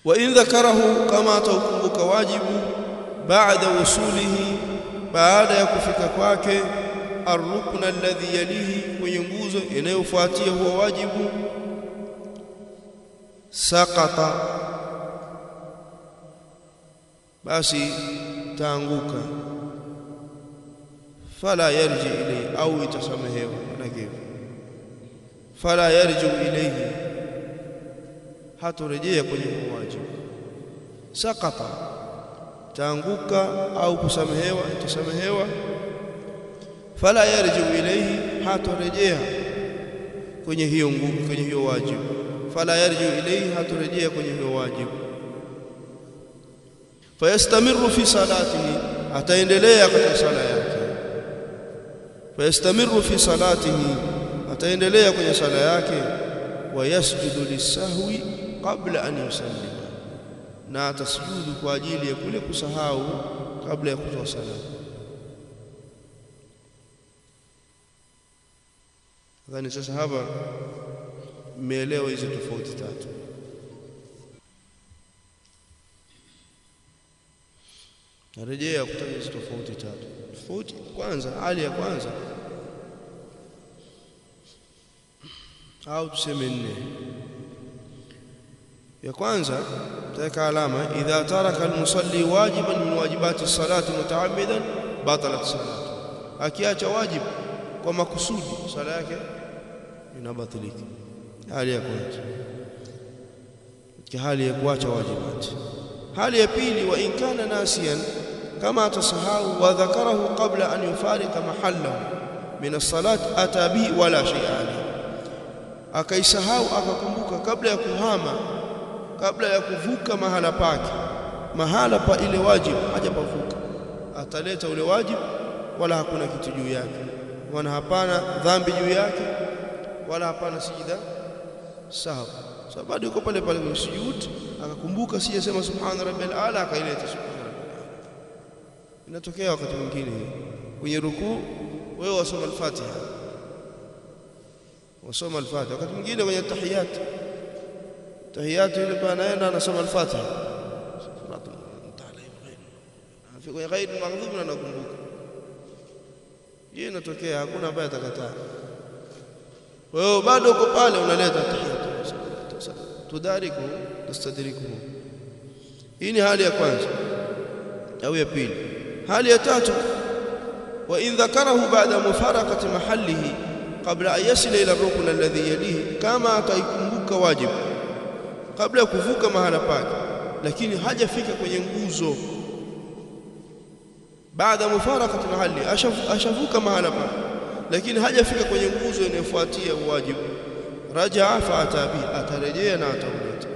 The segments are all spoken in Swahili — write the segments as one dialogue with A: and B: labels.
A: wa in dhakarahu, kama ataukumbuka wajibu baada wusulihi, baada ya kufika kwake ar-rukn alladhi yalihi, kwenye nguzo inayofuatia huwa wajibu, saqata, basi taanguka, fala yarji ilayhi, au itasamehewa nakivu, fala yarji ilayhi, haturejea kwenye wajibu. Saqata, taanguka au kusamehewa, itasamehewa. Fala yarji ilayhi, haturejea kwenye hiyo nguvu, kwenye hiyo wajibu. Fala yarji ilayhi, haturejea kwenye hiyo wajibu. Fayastamiru fi salatihi, ataendelea katika sala yake. Fayastamiru fi salatihi, ataendelea kwenye sala yake. Wa yasjudu lisahwi qabla an yusallima, na atasujudu kwa ajili ya kule kusahau kabla ya kutoa salamu. Nadhani sasa hapa mmeelewa hizo tofauti tatu. Narejea kutaja hizo tofauti tatu. Tofauti kwanza, hali ya kwanza au tuseme nne. Ya kwanza tutaweka alama, idha taraka almusalli wajiban min wajibati as-salati mutaammidan batalat salatu, akiacha wajibu kwa makusudi sala yake inabatilika. Hali ya kwanza katika hali ya kuacha wajibati. Hali ya pili, wa in kana nasiyan, kama atasahau wa dhakarahu qabla an yufarika mahallahu min as-salati ata bihi wala shay'a alayhi, akaisahau akakumbuka kabla ya kuhama, kabla ya kuvuka mahala pake, mahala pa ile wajibu hajapavuka, ataleta ule wajibu wala hakuna kitu juu yake, wala hapana dhambi juu yake, wala hapana sijida sawa. Sababu bado yuko pale pale kwenye sujud, akakumbuka sijasema subhana rabbil ala, akaileta subhana rabbil ala. Inatokea wakati mwingine kwenye rukuu wewe wasoma al-Fatiha, wasoma al-Fatiha, wakati mwingine kwenye tahiyat ile panaenda anasoma al-Fatiha, kwenye ghairi maghdhub na nakumbuka. Hii inatokea, hakuna ambaye atakataa. Wewe bado uko pale unaleta tahiyat, tudariku tastadriku. Hii ni hali ya kwanza au ya pili. Hali ya tatu, wa in dhakarahu ba'da mufaraqati mahallihi qabla an yasila ila ar-rukn alladhi yalihi, kama ataikumbuka wajibu kabla ya kuvuka mahala pake, lakini hajafika kwenye nguzo. Baada mufaraqati mahalli, ashavuka mahala pake lakini hajafika kwenye nguzo inayofuatia wajibu, rajaa fa atabi, atarejea na atauleta.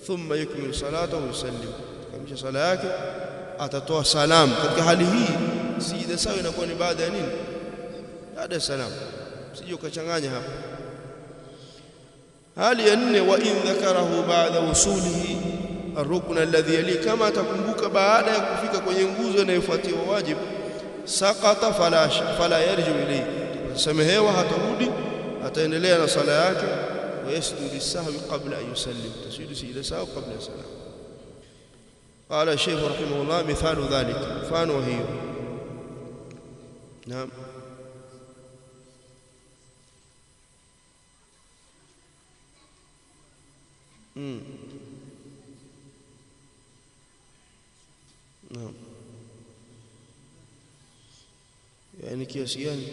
A: Thumma yukmilu salatahu wa yusallim, kamisha sala yake atatoa salamu. Katika hali hii sijida sawa inakuwa ni baada ya nini? Baada ya salamu, sije ukachanganya hapa. Hali ya nne, wa in dhakarahu ba'da wusulihi ar-rukn alladhi yali, kama atakumbuka baada ya kufika kwenye nguzo inayofuatia wajibu, saqata fala yarju ilayhi, samehewa, hatarudi, ataendelea na sala yake. Wa yasjudu lis-sahwi qabla an yusallim, tasjudu sijida sawa qabla salam. Qala Sheikh rahimahullah, mithalu dhalika, mfano hiyo. Naam. Naam. Yani kiasi gani?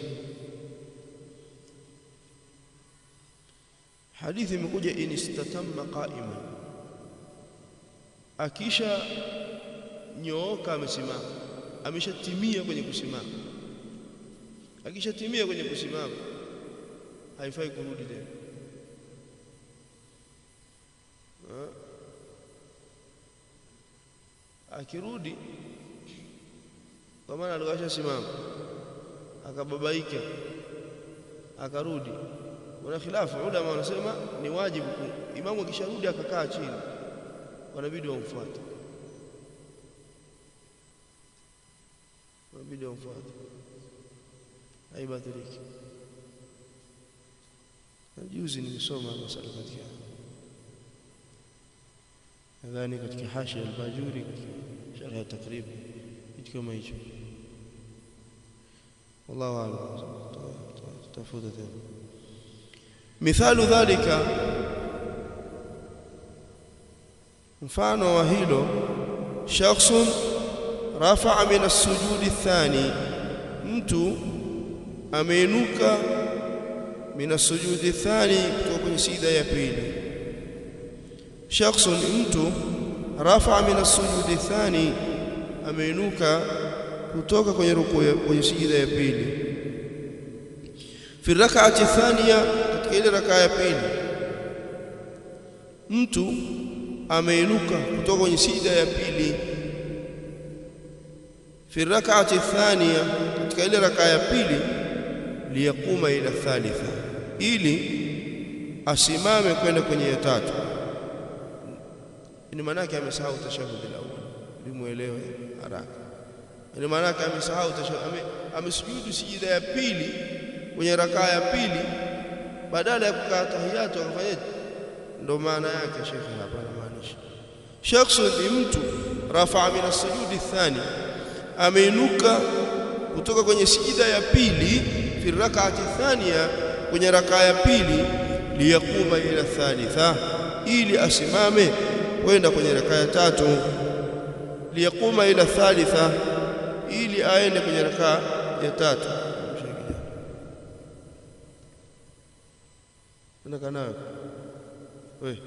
A: Hadithi imekuja in istatamma qa'iman, akisha nyooka amesimama, ameshatimia kwenye kusimama. Akishatimia kwenye kusimama haifai kurudi tena. Akirudi kwa maana alikuwa simama akababaika akarudi, wana khilafu ulama wanasema ni wajibu imamu akisharudi akakaa chini, wanabidi wamfuate, haibatiliki. Juzi nimesoma masala katika nadhani katika hashia al-Bajuri katika sharh takrib kitu kama hicho. wallahu a'lam. tafuta tena mithalu dhalika, mfano wa hilo, shakhsun rafa'a min as-sujudi ath-thani, mtu ameinuka min as-sujudi ath-thani, kutoka kwenye sijda ya pili. Shakhsun, mtu rafa'a min as-sujudi ath-thani, ameinuka kutoka kwenye rukuu, kwenye sijda ya pili. Fi rak'ati thaniya, katika ile rakaa ya pili, mtu ameinuka kutoka kwenye sijda ya pili. Fi rak'ati thaniya, katika ile rakaa ya pili, liyaquma ila thalitha, ili asimame kwenda kwenye ya tatu. Ni maana yake amesahau tashahhud al-awwal, limuelewe haraka. Ni maana yake amesahau tashahhud, amesujudu sijda ya pili kwenye rakaa ya pili, badala ya kukaa tahiyatu akafanyaje? Ndio maana yake shekhi hapa anamaanisha shakhsun ni mtu rafa'a min as-sujudi ath-thani, ameinuka kutoka kwenye sijida ya pili, fi rak'ati thaniya, kwenye rakaa ya pili, liyaquma ila thalitha, ili asimame kwenda kwenye rakaa ya tatu. Liyaquma ila thalitha, ili aende kwenye rakaa ya tatu. kana wewe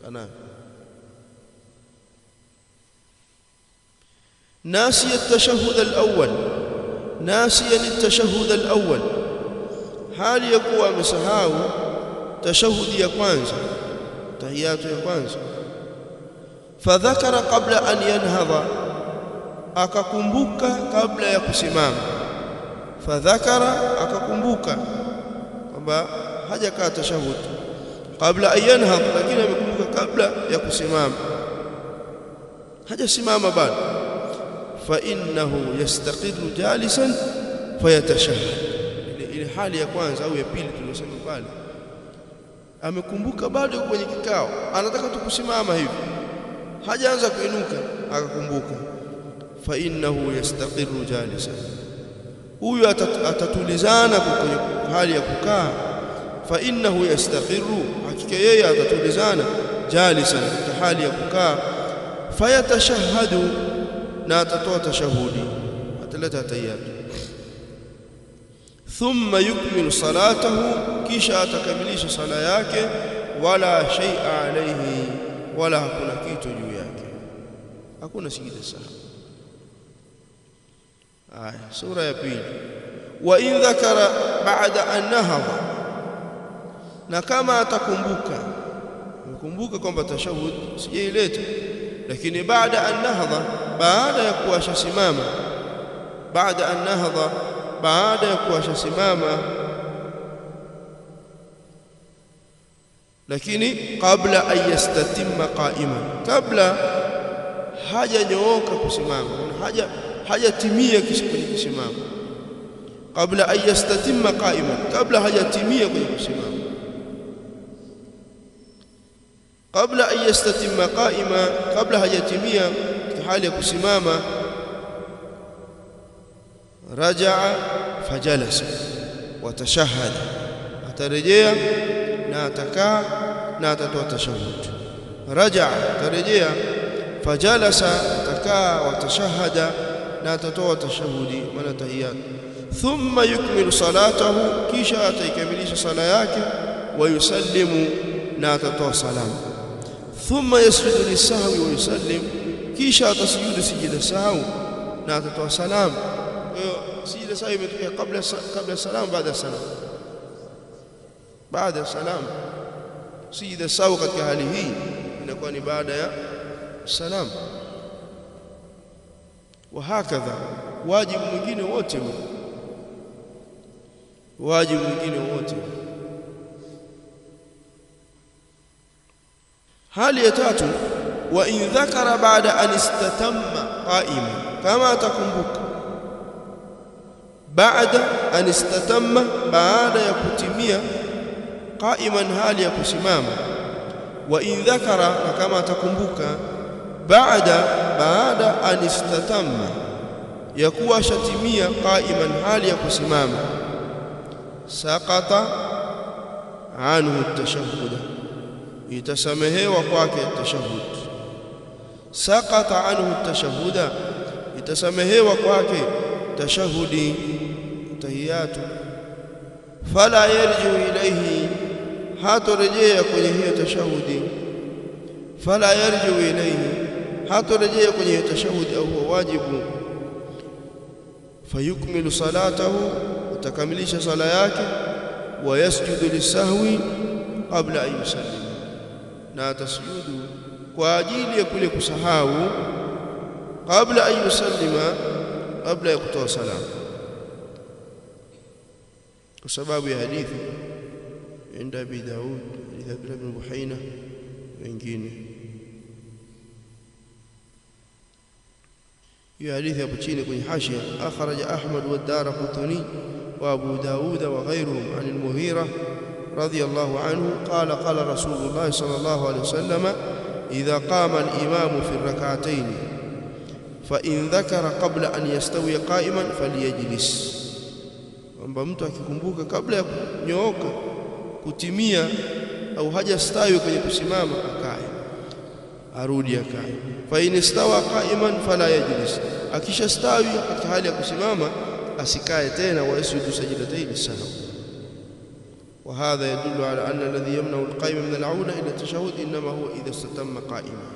A: kana ناسي التشهد الأول، ناسيا التشهد الأول، hali ya kuwa amesahau tashahudi ya kwanza, tahiyatu ya kwanza. Fadhakara qabla an yanhadha, akakumbuka kabla ya kusimama. Fadhakara, akakumbuka kwamba hajakaa tashahud kabla an yanhadha, lakini amekumbuka kabla ya kusimama, hajasimama bado. فإنه يستقر جالسا فيتشهد. ile hali ya kwanza au ya pili tuliyosema pale, amekumbuka bado kwenye kikao, anataka tu kusimama hivi, hajaanza kuinuka, akakumbuka. فإنه يستقر جالسا, huyu atatulizana kwenye hali ya kukaa. فإنه يستقر, hakika yeye atatulizana, jalisan, katika hali ya kukaa. Fayatashahadu, na atatoa tashahudi, ataleta tahiyatu. Thumma yukmilu salatahu, kisha atakamilisha sala yake. Wala shay'a alayhi, wala hakuna kitu juu yake, hakuna sijida sahwi. Aya, sura ya pili. Wa in dhakara ba'da an nahadha, na kama atakumbuka, kumbuka kwamba tashahud sijaileta, lakini baada an nahadha, baada ya kuwasha simama, baada an nahadha, baada ya kuwasha simama, lakini kabla an yastatimma qa'iman, kabla hajanyooka kusimama, hajatimia kwenye kusimama. Kabla an yastatimma qa'iman, kabla hajatimia kwenye kusimama. Kabla an yastatimma qa'ima, kabla hajatimia hali ya kusimama. Raja'a fajalasa wa tashahhada, atarejea na atakaa na atatoa tashahhud. Raja'a, atarejea, fajalasa, atakaa, wa tashahhada, na atatoa tashahudi, maana tahiyat. Thumma yukmilu salatahu, kisha ataikamilisha sala yake. Wa yusallimu, na atatoa salamu. Thumma yasjudu lisahwi wa yusallim, kisha atasujudu sijida sahwi na atatoa salamu. Kwa hiyo sijida sahwi imetokea kabla salamu, baada salamu, baada salamu. Sijida sahwi katika hali hii inakuwa ni baada ya salamu. Wa hakadha, wajibu mwingine wote, wajibu mwingine wote. Hali ya tatu, wa in dhakara ba'da an istatamma qa'ima, kama atakumbuka ba'da an istatamma, baada ya kutimia, qa'iman, hali ya kusimama. wa in dhakara, na kama atakumbuka baada an istatamma, ya kuwa shatimia qa'iman, hali ya kusimama, saqata anhu at-tashahhud, itasamehewa kwake tashahhud. Saqata anhu at-tashahhud, itasamehewa kwake tashahudi, tahiyatu. Fala yarju ilayhi, hatorejea kwenye hiyo tashahudi. Fala yarju ilayhi, hatorejea kwenye hiyo tashahudi, au huwa wajibu. Fayukmilu salatahu, utakamilisha sala yake. Wa yasjudu lisahwi qabla an yusallim, na tasjudu kwa ajili ya kule kusahau, qabla an yusallima, kabla ya kutoa salamu, kwa sababu ya hadithi inda Abi Daud, hadithi Abdullah ibn Buhaina wengine. Hiyo hadithi hapo chini kwenye hashia, akhraja Ahmad wa Daraqutni wa Abu Daud wa ghayruhum an al-Mughira radiyallahu anhu qala qala Rasulullah sallallahu alayhi wasallam idha qama al-imam fi ar-rak'atayn fa in dhakara qabla an yastawi qa'iman falyajlis, kwamba mtu akikumbuka kabla ya kunyooka kutimia au hajastawi kwenye kusimama akae, arudi akae. Fa in istawa qa'iman fala yajlis, akishastawi katika hali ya kusimama asikae tena. Wa yasjudu sajdatayni sahwi. Wa hadha yadullu ala anna alladhi yamna'u al-qa'ima min al-'auda ila at-tashahhud inma huwa idha istatamma qa'iman.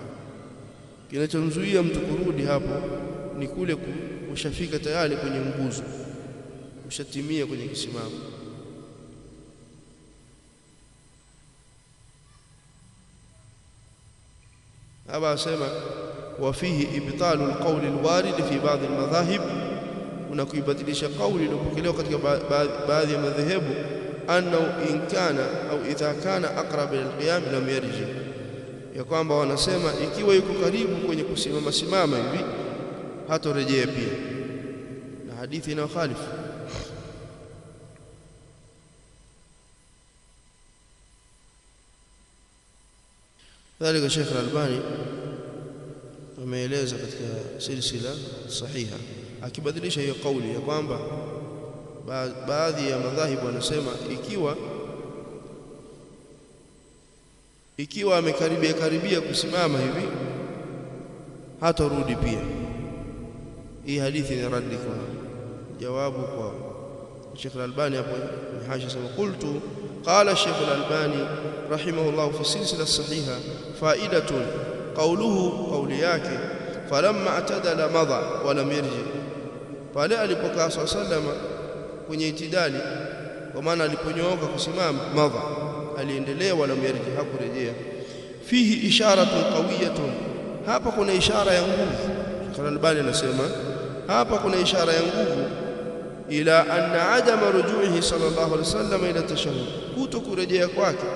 A: Kinachomzuia mtu kurudi hapo ni kule ushafika tayari kwenye nguzo, ushatimia kwenye kisimamo. Hapa asema wa fihi ibtalu alqawli alwarid fi ba'd almadhahib, kuna kuibatilisha kauli iliyopokelewa katika baadhi ya madhehebu, annahu in kana au idha kana aqrab ila alqiyam lam yarji, ya kwamba wanasema ikiwa yuko karibu kwenye kusimama hivi hatorejea pia, na hadithi ina khalifu. Dhalika Sheikh Al-Albani ameeleza katika silsila sahiha, akibadilisha hiyo kauli ya kwamba baadhi ya madhahibu wanasema ikiwa amekaribia kusimama hivi hatarudi pia. Hii hadithi ni raddi kwa jawabu kwa Sheikh Al-Albani. Hapo ni hasha sema qultu qala Sheikh Al-Albani rahimahullah fi silsila sahiha fa'idatun qawluhu, qawli yake falamma atadala madha wa lam yarji, pale alipokaa sallama kwenye itidali, kwa maana aliponyooka kusimama, madha aliendelea, wala yarji, hakurejea. Fihi isharatun qawiyatun, hapa kuna ishara ya nguvu. Sheikh Al-Albani anasema hapa kuna ishara ya nguvu, ila anna adama rujuhi sallallahu alaihi wasallam ila tashahhud, kutokurejea kwake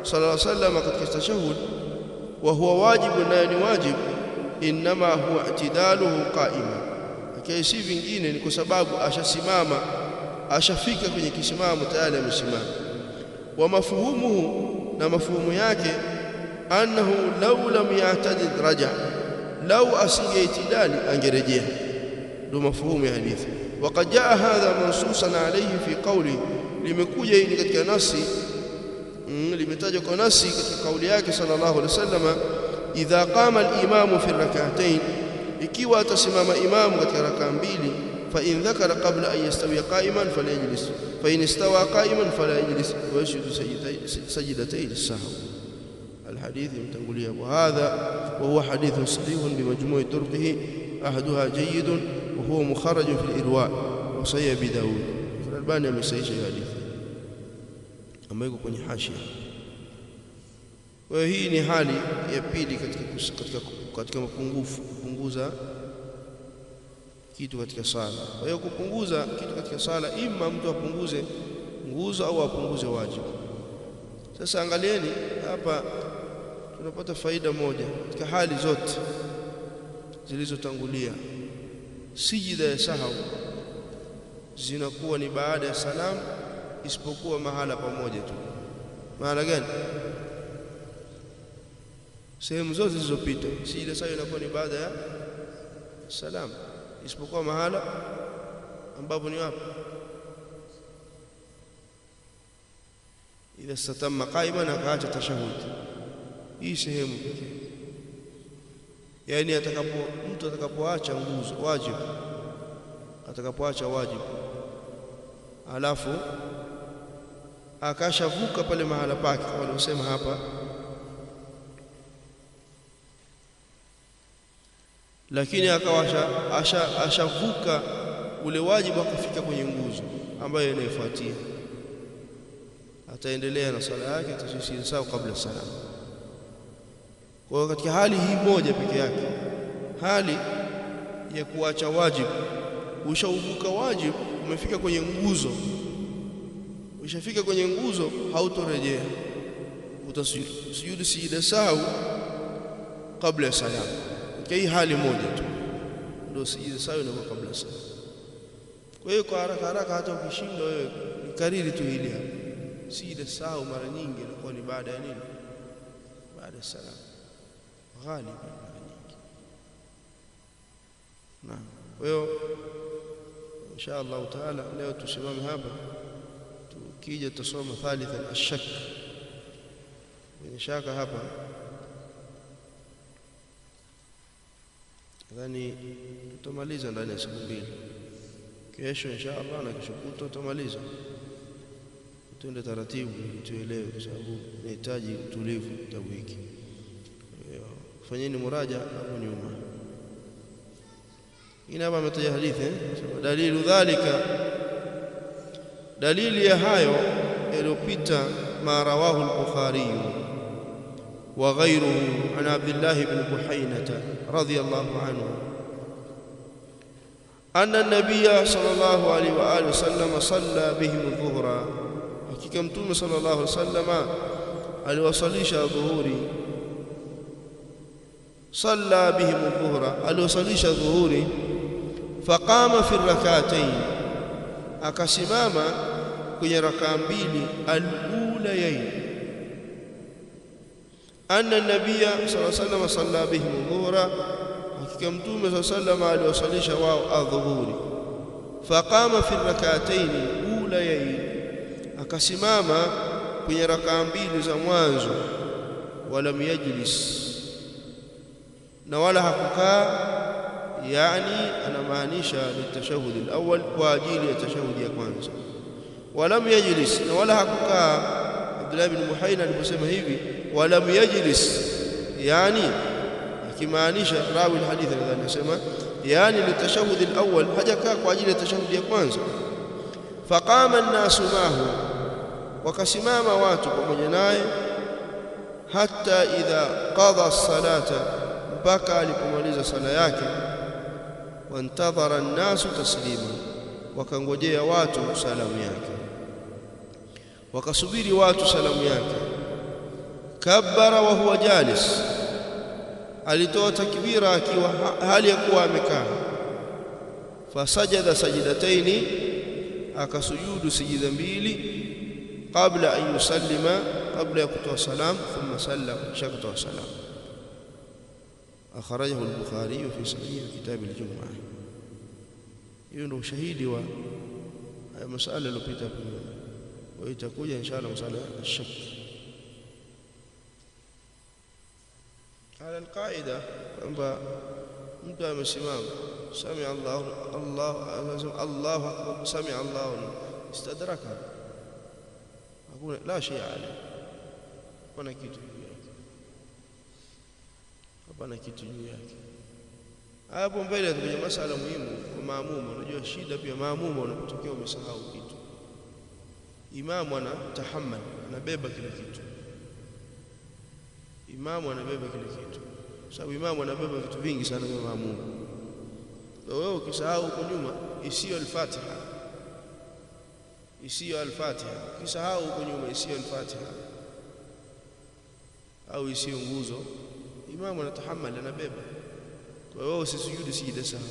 A: sallallahu alaihi wasallam katika tashahhud, wa huwa wajibu, nayo ni wajibu, inma huwa i'tidaluhu qa'ima, akiwa si vingine ni kwa sababu ashasimama, ashafika kwenye kisimamo tayari amesimama. Wa mafhumuhu, na mafhumu yake, annahu law lam ya'tadid raja, law asingeitidali angerejea, ndio mafhumu ya hadithi. Waqad jaa hadha mansusan alayhi fi qawli, limekuja hili katika nasi, limetajwa kwa nasi katika kauli yake sallallahu alaihi wasallam, idha qama al-imamu fi rak'atayn, ikiwa atasimama imamu katika rak'a mbili, fa in dhakara qabla an yastawi qa'iman falyajlis, fa in istawa qa'iman fala yajlis, wa yasjudu sajdatay as-sahw. الحديث متنقلية. وهذا وهو حديث صحيح بمجموع طرقه، أحدها جيد وهو مخرج في الإرواء وصحيح أبي داود. فالألباني amesaiisha hadithi ambayo iko kwenye hashia. Kwa hii ni hali ya pili katika mapungufu, kupunguza kitu katika sala. Kwa hiyo kupunguza kitu katika sala, ima mtu apunguze nguzo au apunguze wajibu. Sasa angalieni hapa, tunapata faida moja katika hali zote zilizotangulia. Sijida ya sahau zinakuwa ni baada ya salamu, isipokuwa mahala pamoja tu. Mahala gani? sehemu zote zilizopita sijida sawa inakuwa ni baada ya salam, isipokuwa mahala ambapo ni wapi idha satamma qaiman akaacha tashahud. Hii sehemu pekee, yani mtu atakapoacha nguzo wajibu, atakapoacha wajibu alafu akashavuka pale mahala pake kama waliosema hapa, lakini akawasha ashavuka ule wajibu akafika kwenye nguzo ambayo inayofuatia, ataendelea na sala yake, atasisi sawa kabla salam. Kwa hiyo katika hali hii moja peke yake, hali ya kuacha wajibu, ushauvuka wajibu, umefika kwenye nguzo, ushafika kwenye nguzo, hautorejea, utasujudu sijida sawa kabla ya salam. Kwa hii hali moja tu ndio sijida sawa inakuwa kabla salam. Kwa hiyo kwa haraka haraka, hata ukishindwa wewe kariri tu hili hapa, sijida sawa mara nyingi inakuwa ni baada ya nini? Baada ya salam, ghaliban mara nyingi. Naam, kwa hiyo insha Allah taala leo tusimame hapa, tukija tusome thalithan ash-shak. Mwenye shaka hapa nadhani tutamaliza ndani ya siku mbili. Kesho insha Allah na kesho kutwa tutamaliza, tuende taratibu ili tuelewe, kwa sababu inahitaji utulivu kitabu hiki. Fanyeni muraja hapo nyuma. Ina hapa ametaja hadithi dalilu dhalika, dalili ya hayo yaliyopita, ma rawahu al-Bukhari wa ghayruhu an Abdullah ibn Buhainah radiyallahu anhu anna an-nabiy sallallahu alayhi wa alihi wasallam salla bihim adh-dhuhra, hakika mtume sallallahu alayhi wasallam aliwasalisha dhuhuri. Salla bihim adh-dhuhra, aliwasalisha dhuhuri. Faqama fi rak'atayn, akasimama kwenye rakaa mbili, al-ulayayn. Anna an-nabiy sallallahu alayhi wasallam salla bihim adh-dhuhra, hakika mtume sallallahu alayhi wasallam aliwasalisha wao adhuhuri. Faqama fi rak'atayn ulayayn, akasimama kwenye rakaa mbili za mwanzo. Walam yajlis, na wala hakukaa, yani anamaanisha litashahud al-awwal, kwa ajili ya tashahudi ya kwanza. Walam yajlis, na wala hakukaa. Abdullah ibn Buhainah aliposema hivi walam yajlis, yani akimaanisha rawi al-hadith anasema yani litashahud al-awwal, hajakaa kwa ajili ya tashahudi ya kwanza. Faqama an-nasu mahu, wakasimama watu pamoja naye. Hatta idha qada as-salata, mpaka alipomaliza sala yake. Wantadhara an-nasu taslima, wakangojea watu salamu yake, wakasubiri watu salamu yake. Kabbara wa huwa jalis, alitoa takbira akiwa hali ya kuwa amekaa. Fasajada sajdataini, akasujudu sijida mbili. Qabla an yusallima, qabla ya kutoa salam. Thumma sallama, kisha kutoa salam. Akhrajahu al-Bukhari fi sahih kitab al-Jumu'ah. Hiyo ndio ushahidi wa haya masala yaliyopita hapo, wa itakuja inshallah masala ash-shak. Ala al-qaida kwamba mtu amesimama sami Allahu Allahu akbar, sami Allahu, istadraka, hakuna la shay alayhi, kuna kitu juu yake, hapana kitu juu yake. Hapo mbele kwenye masala muhimu kwa maamuma. Unajua shida pia maamuma, unapotokea umesahau kitu, imamu anatahammal, anabeba kile kitu. Imamu anabeba kile kitu, sababu imamu anabeba vitu vingi sana kwa maamuma. Wewe ukisahau huko nyuma, isiyo al-Fatiha, isiyo al-Fatiha, ukisahau huko nyuma isiyo al-Fatiha au isiyo nguzo, imamu anatahammal, anabeba. Kwa hiyo usisujudi sijida sawa,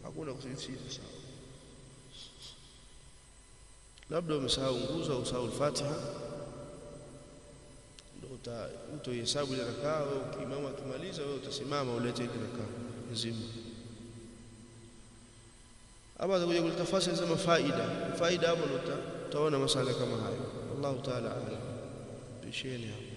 A: hakuna kusujudu sijida sawa. Labda umesahau nguzo au usahau al-Fatiha, ndio utahesabu ile rakaa. Wewe imamu akimaliza, wewe utasimama ulete ile rakaa nzima. Hapa atakuja kulitafasiri sema faida hapo utaona masala kama hayo. Allahu taala a'lam. Bisheni hapo.